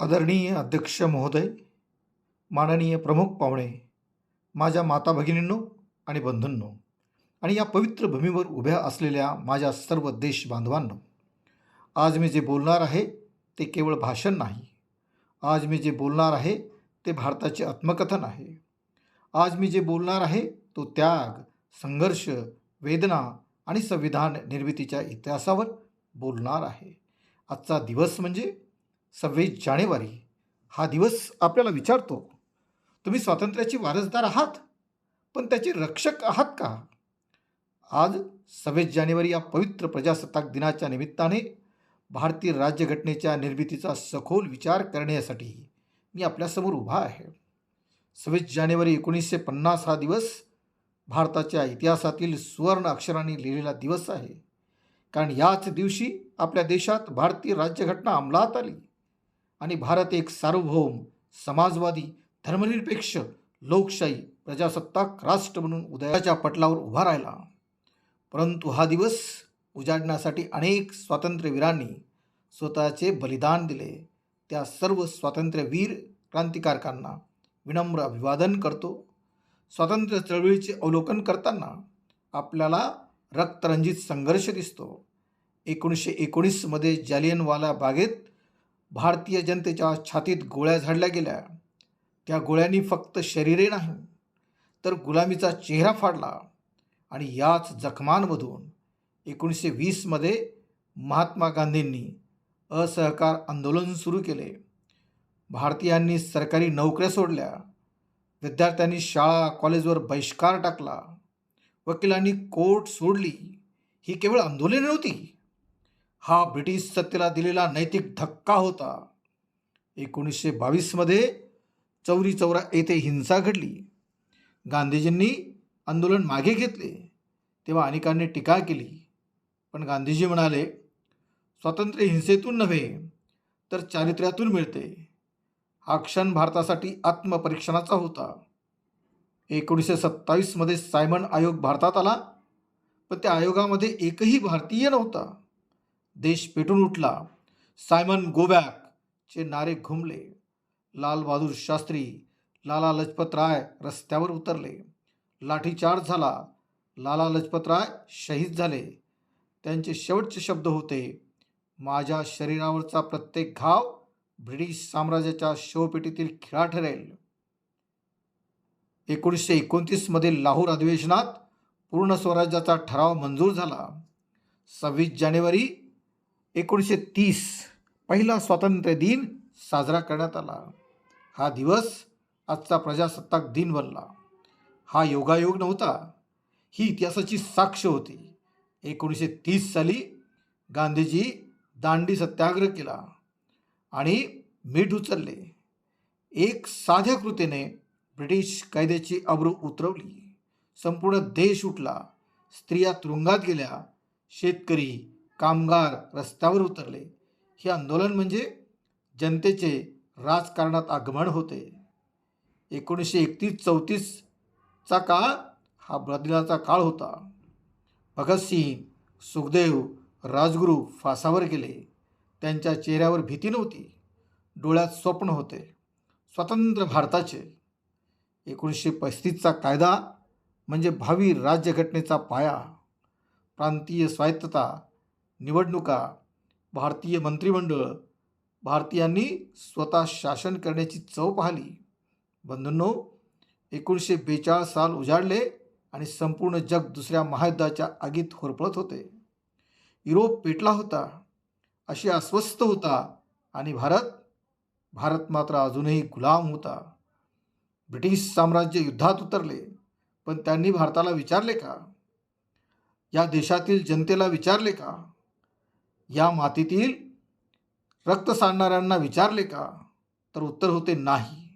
आदरणीय अध्यक्ष महोदय, माननीय प्रमुख पाहुणे, माझ्या माता भगिनींनो आणि बंधूंनो आणि या पवित्र भूमीवर उभ्या असलेल्या माझ्या सर्व देश बांधवांनो, आज मी जे बोलणार आहे ते केवळ भाषण नाही. आज मी जे बोलणार आहे ते भारताचे आत्मकथन आहे. आज मी जे बोलणार आहे तो त्याग, संघर्ष, वेदना आणि संविधान निर्मितीच्या इतिहासावर बोलणार आहे. आजचा दिवस म्हणजे 26 जानेवारी. हा दिवस आपल्याला विचारतो, तुम्ही स्वातंत्र्याचे वारसदार आहात, पण त्याचे रक्षक आहात का? आज 26 जानेवारी या पवित्र प्रजासत्ताक दिनाच्या निमित्ताने भारतीय राज्यघटनेच्या निर्मितीचा सखोल विचार करण्यासाठी मी आपल्यासमोर उभा आहे. 26 जानेवारी 1950 हा दिवस भारताच्या इतिहासातील सुवर्ण अक्षरांनी लिहिलेला दिवस आहे. कारण याच दिवशी आपल्या देशात भारतीय राज्यघटना अंमलात आली आणि भारत एक सार्वभौम, समाजवादी, धर्मनिरपेक्ष, लोकशाही, प्रजासत्ताक राष्ट्र म्हणून उदयाच्या पटलावर उभा राहिला. परंतु हा दिवस उजाडण्यासाठी अनेक स्वातंत्र्यवीरांनी स्वतःचे बलिदान दिले. त्या सर्व स्वातंत्र्यवीर क्रांतिकारकांना विनम्र अभिवादन करतो. स्वातंत्र्य चळवळीचे अवलोकन करताना आपल्याला रक्तरंजित संघर्ष दिसतो. 1919मध्ये जालियनवाला बागेत भारतीय जनतेच्या छातीत गोळ्या झाडल्या गेल्या. त्या गोळ्यांनी फक्त शरीरे नाही तर गुलामीचा चेहरा फाडला. आणि याच जखमांमधून 1920मध्ये महात्मा गांधींनी असहकार आंदोलन सुरू केले. भारतीयांनी सरकारी नोकऱ्या सोडल्या, विद्यार्थ्यांनी शाळा कॉलेजवर बहिष्कार टाकला, वकिलांनी कोर्ट सोडली. ही केवळ आंदोलने नव्हती, हा ब्रिटिश सत्तेला दिलेला नैतिक धक्का होता. 1922मध्ये चौरी चौरा येथे हिंसा घडली. गांधीजींनी आंदोलन मागे घेतले तेव्हा अनेकांनी टीका केली, पण गांधीजी म्हणाले, स्वातंत्र्य हिंसेतून नव्हे तर चारित्र्यातून मिळते. हा क्षण भारतासाठी आत्मपरीक्षणाचा होता. 1927मध्ये सायमन आयोग भारतात आला, पण त्या आयोगामध्ये एकही भारतीय नव्हता. देश पेटून उठला. सायमन गो बॅक चे नारे घुमले. लालबहादूर शास्त्री, लाला लजपत राय रस्त्यावर उतरले. लाठीचार्ज झाला. लाला लजपत राय शहीद झाले. त्यांचे शेवटचे शब्द होते, माझ्या शरीरावरचा प्रत्येक घाव ब्रिटिश साम्राज्याच्या शवपेटीतील खिळा ठरेल. 1929मध्ये लाहोर अधिवेशनात पूर्ण स्वराज्याचा ठराव मंजूर झाला. 26 जानेवारी 1930 पहिला स्वातंत्र्य दिन साजरा करण्यात आला. हा दिवस आजचा प्रजासत्ताक दिन बनला. हा योगायोग नव्हता, ही इतिहासाची साक्ष होती. 1930 साली गांधीजी दांडी सत्याग्रह केला आणि मीठ उचलले. एक साध्या कृतीने ब्रिटिश कायद्याची अब्रू उतरवली. संपूर्ण देश उठला. स्त्रिया तुरुंगात गेल्या. शेतकरी, कामगार रस्त्यावर उतरले. हे आंदोलन म्हणजे जनतेचे राजकारणात आगमन होते. 1931-34चा काळ हा बदलाचा काळ होता. भगतसिंग, सुखदेव, राजगुरू फासावर गेले. त्यांच्या चेहऱ्यावर भीती नव्हती, डोळ्यात स्वप्न होते, स्वतंत्र भारताचे. 1935चा कायदा म्हणजे भावी राज्यघटनेचा पाया. प्रांतीय स्वायत्तता, निवडणुका, भारतीय मंत्रिमंडळ, भारतीयांनी स्वतः शासन करण्याची चव पाहिली. बंधूंनो, 1942 साल उजाडले आणि संपूर्ण जग दुसऱ्या महायुद्धाच्या आगीत होरपळत होते. युरोप पेटला होता, आशिया अस्वस्थ होता आणि भारत मात्र अजूनही गुलाम होता. ब्रिटिश साम्राज्य युद्धात उतरले, पण त्यांनी भारताला विचारले का? या देशातील जनतेला विचारले का? या मातीतील रक्त सांडणाऱ्यांना विचारले का? तर उत्तर होते नाही.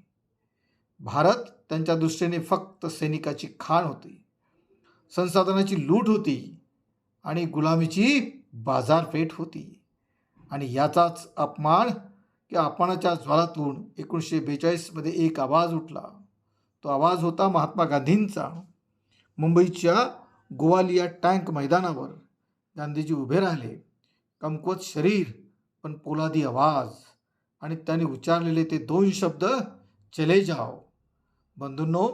भारत त्यांच्या दृष्टीने फक्त सैनिकाची खाण होती, संसाधनाची लूट होती आणि गुलामीची बाजारपेठ होती. आणि याचाच अपमानाच्या ज्वालातून 1942मध्ये एक आवाज उठला. तो आवाज होता महात्मा गांधींचा. मुंबईच्या गोवालिया टँक मैदानावर गांधीजी उभे राहिले. कमकुवत शरीर पण पोलादी आवाज. आणि त्यांनी उच्चारलेले ते 2 शब्द चले जाओ. बंधूंनो,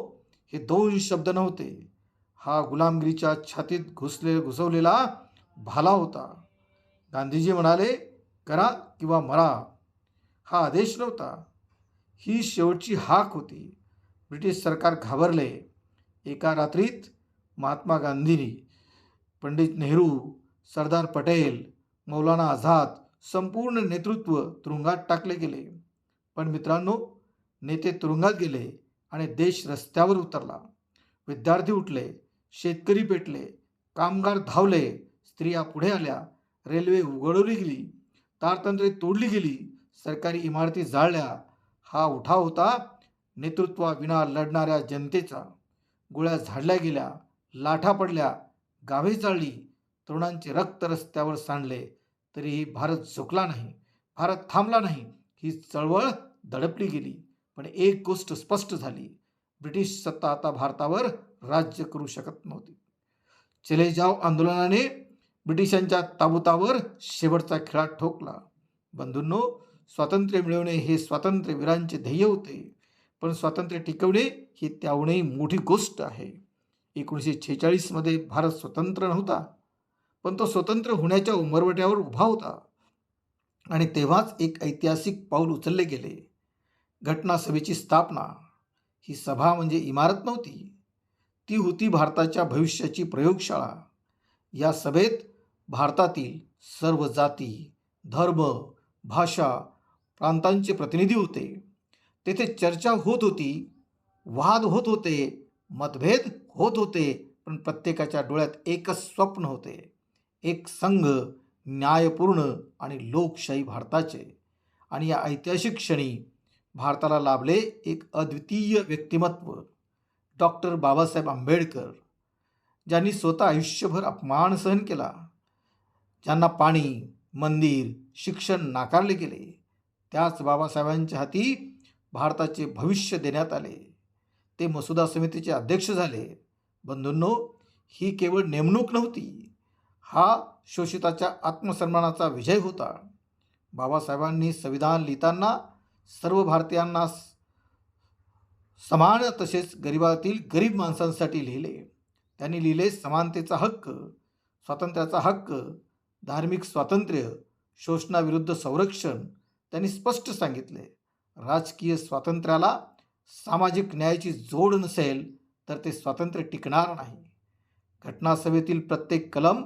हे 2 शब्द नव्हते. हा गुलामगिरीच्या छातीत घुसवलेला भाला होता. गांधीजी म्हणाले, करा किंवा मरा. हा आदेश नव्हता, ही शेवटची हाक होती. ब्रिटिश सरकार घाबरले. एका रात्रीत महात्मा गांधींनी, पंडित नेहरू, सरदार पटेल, मौलाना आझाद संपूर्ण नेतृत्व तुरुंगात टाकले गेले. पण मित्रांनो, नेते तुरुंगात गेले आणि देश रस्त्यावर उतरला. विद्यार्थी उठले, शेतकरी पेटले, कामगार धावले, स्त्रिया पुढे आल्या, रेल्वे उघडवली गेली, तारतंत्रे तोडली गेली, सरकारी इमारती जाळल्या. हा उठाव होता नेतृत्वाविना लढणाऱ्या जनतेचा. गोळ्या झाडल्या गेल्या, लाठा पडल्या, गावे जाळली, तरुणांचे रक्त रस्त्यावर सांडले, तरीही भारत झुकला नाही, भारत थांबला नाही. ही चळवळ दडपली गेली. पण एक गोष्ट स्पष्ट झाली, ब्रिटिश सत्ता आता भारतावर राज्य करू शकत नव्हती. चले जाओ आंदोलनाने ब्रिटिशांच्या ताबुतावर शेवटचा खिळा ठोकला. बंधूंनो, स्वातंत्र्य मिळवणे हे स्वातंत्र्यवीरांचे ध्येय होते, पण स्वातंत्र्य टिकवणे ही त्याहूनही मोठी गोष्ट आहे. 1946 मध्ये भारत स्वतंत्र नव्हता, पण तो स्वतंत्र होण्याच्या उंबरवट्यावर उभा होता. आणि तेव्हाच एक ऐतिहासिक पाऊल उचलले गेले, घटना सभेची स्थापना. ही सभा म्हणजे इमारत नव्हती, ती होती भारताच्या भविष्याची प्रयोगशाळा. या सभेत भारतातील सर्व जाती, धर्म, भाषा, प्रांतांचे प्रतिनिधी होते. तेथे चर्चा होत होती, वाद होत होते, मतभेद होत होते, पण प्रत्येकाच्या डोळ्यात एकच स्वप्न होते, एक संघ, न्यायपूर्ण आणि लोकशाही भारताचे. आणि या ऐतिहासिक क्षणी भारताला लाभले एक अद्वितीय व्यक्तिमत्व, डॉक्टर बाबासाहेब आंबेडकर, ज्यांनी स्वतः आयुष्यभर अपमान सहन केला, ज्यांना पाणी, मंदिर, शिक्षण नाकारले गेले. त्याच बाबासाहेबांच्या हाती भारताचे भविष्य देण्यात आले. ते मसुदा समितीचे अध्यक्ष झाले. बंधूंनो, ही केवळ नेमणूक नव्हती, हा शोषिताच्या आत्मसन्मानाचा विजय होता. बाबासाहेबांनी संविधान लिहिताना सर्व भारतीयांना समान, तसेच गरिबातील गरीब माणसांसाठी लिहिले. त्यांनी लिहिले समानतेचा हक्क, स्वातंत्र्याचा हक्क, धार्मिक स्वातंत्र्य, शोषणाविरुद्ध संरक्षण. त्यांनी स्पष्ट सांगितले, राजकीय स्वातंत्र्याला सामाजिक न्यायाची जोड नसेल तर ते स्वातंत्र्य टिकणार नाही. घटनासभेतील प्रत्येक कलम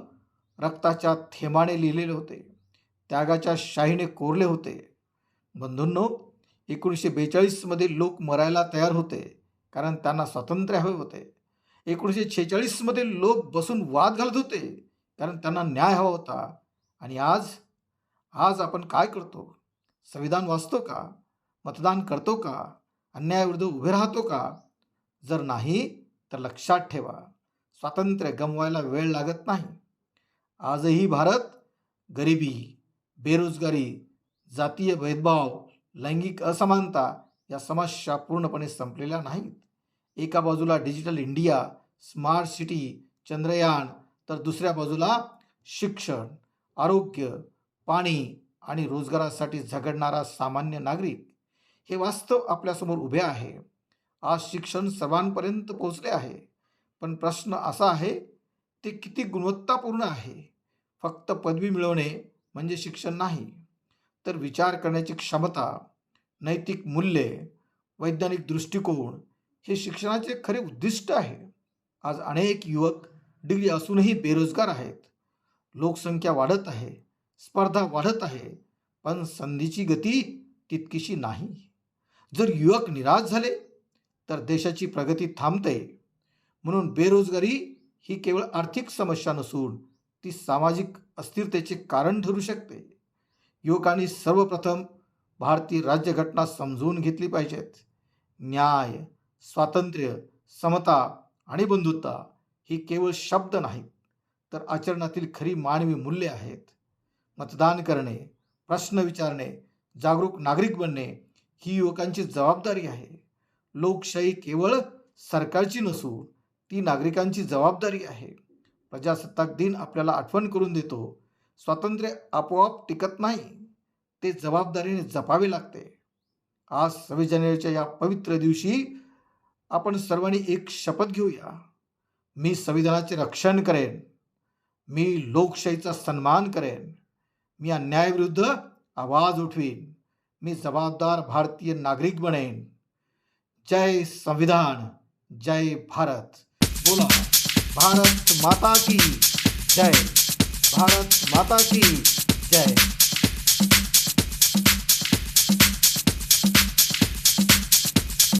रक्ताच्या थेंबाने लिहिलेले होते, त्यागाच्या शाईने कोरले होते. बंधूंनो, 1942 मध्ये लोक मरायला तयार होते, कारण त्यांना स्वातंत्र्य हवे होते. 1946 मध्ये लोक बसून वाद घालत होते, कारण त्यांना न्याय हवा होता. आणि आज आपण काय करतो? संविधान वाचतो का? मतदान करतो का? अन्यायाविरुद्ध उभे राहतो का? जर नाही तर लक्षात ठेवा, स्वातंत्र्य गमवायला वेळ लागत नाही. आजही भारत गरिबी, बेरोजगारी, जातीय भेदभाव, लैंगिक असमानता या समस्या पूर्णपणे संपलेल्या नाहीत. एका बाजूला digital India, smart city, Chandrayaan, तर दुसऱ्या बाजूला शिक्षण, आरोग्य, पाणी आणि रोजगारासाठी झगडणारा सामान्य नागरिक. हे वास्तव आपल्यासमोर उभे आहे. आज शिक्षण सर्वांपर्यंत पोहोचले आहे, पण प्रश्न असा आहे, ते किती गुणवत्तापूर्ण आहे? फक्त पदवी मिळवणे म्हणजे शिक्षण नाही, तर विचार करण्याची क्षमता, नैतिक मूल्ये, वैज्ञानिक दृष्टिकोन हे शिक्षणाचे खरे उद्दिष्ट आहे. आज अनेक युवक डिग्री असूनही बेरोजगार आहेत. लोकसंख्या वाढत आहे, स्पर्धा वाढत आहे, पण संधीची गती तितकीशी नाही. जर युवक निराश झाले तर देशाची प्रगती थांबते. म्हणून बेरोजगारी ही केवळ आर्थिक समस्या नसून ती सामाजिक अस्थिरतेचे कारण ठरू शकते. युवकांनी सर्वप्रथम भारतीय राज्यघटना समजून घेतली पाहिजेत. न्याय, स्वातंत्र्य, समता आणि बंधुता ही केवळ शब्द नाहीत, तर आचरणातील खरी मानवी मूल्ये आहेत. मतदान करणे, प्रश्न विचारणे, जागरूक नागरिक बनणे ही युवकांची जबाबदारी आहे. लोकशाही केवळ सरकारची नसून ती नागरिकांची जबाबदारी आहे. प्रजासत्ताक दिन आपल्याला आठवण करून देतो, स्वातंत्र्य आपोआप टिकत नाही, ते जबाबदारीने जपावे लागते. आज 26 जानेवारीच्या या पवित्र दिवशी आपण सर्वांनी एक शपथ घेऊया. मी संविधानाचे रक्षण करेन. मी लोकशाहीचा सन्मान करेन. मी अन्यायाविरुद्ध आवाज उठवीन. मी जबाबदार भारतीय नागरिक बनेन. जय संविधान, जय भारत. बोला भारत माता की जय. भारत माता की जय.